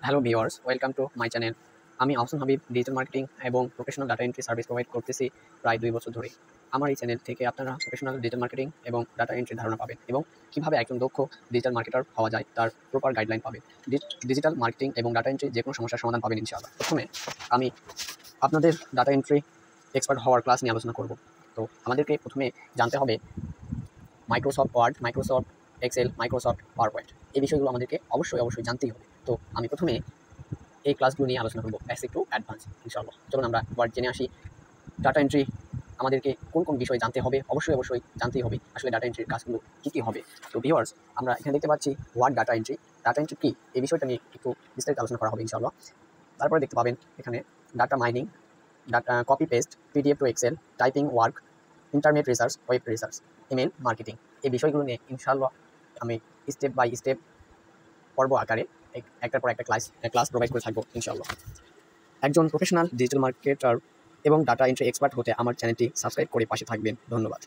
Hello viewers, welcome to my channel. আমি Ahsan Habib digital marketing এবং professional data entry service provide করতেছি প্রায় 2 বছর ধরে। আমার এই চ্যানেল থেকে আপনারা প্রফেশনাল ডিজিটাল মার্কেটিং এবং ডাটা এন্ট্রির ধারণা পাবেন এবং কীভাবে একজন দক্ষ ডিজিটাল মার্কেটার হওয়া যায় তার প্রপার গাইডলাইন পাবেন। ডিজিটাল মার্কেটিং এবং ডাটা এন্ট্রি যে কোনো সমস্যার সমাধান পাবেন ইনশাআল্লাহ। প্রথমে আমি আপনাদের ডাটা এন্ট্রি এক্সপার্ট হওয়ার ক্লাস নিয়ে আলোচনা করব। তো আমাদেরকে প্রথমে জানতে হবে Microsoft Word, Microsoft Excel, Microsoft PowerPoint. এই বিষয়গুলো আমাদেরকে অবশ্যই জানতেই হবে। তো আমি প্রথমে এই ক্লাসগুলো নিয়ে আলোচনা করব বেসিক টু অ্যাডভান্স ইনশাআল্লাহ। চলুন আমরা ওয়ার্ড জেনে আসি। ডাটা এন্ট্রি আমাদেরকে কোন বিষয় জানতে হবে, অবশ্যই জানতেই হবে আসলে ডাটা এন্ট্রির কাজগুলো কী হবে। তো ভিউয়ার্স, আমরা এখানে দেখতে পাচ্ছি word data entry. Data entry কী, এই বিষয়টা নিয়ে একটু বিস্তারিত আলোচনা করা হবে ইনশাআল্লাহ। তারপরে দেখতে পাবেন এখানে data mining, data copy paste, PDF to Excel, typing work, internet research, web research, email marketing. এই বিষয়গুলো নিয়ে ইনশাআল্লাহ আমি স্টেপ বাই স্টেপ পর্ব আকারে একটার পর একটা ক্লাস প্রোভাইড করে থাকবো ইনশাআল্লাহ। একজন প্রফেশনাল ডিজিটাল মার্কেটার এবং ডাটা এন্ট্রি এক্সপার্ট হতে আমার চ্যানেলটি সাবস্ক্রাইব করে পাশে থাকবেন। ধন্যবাদ।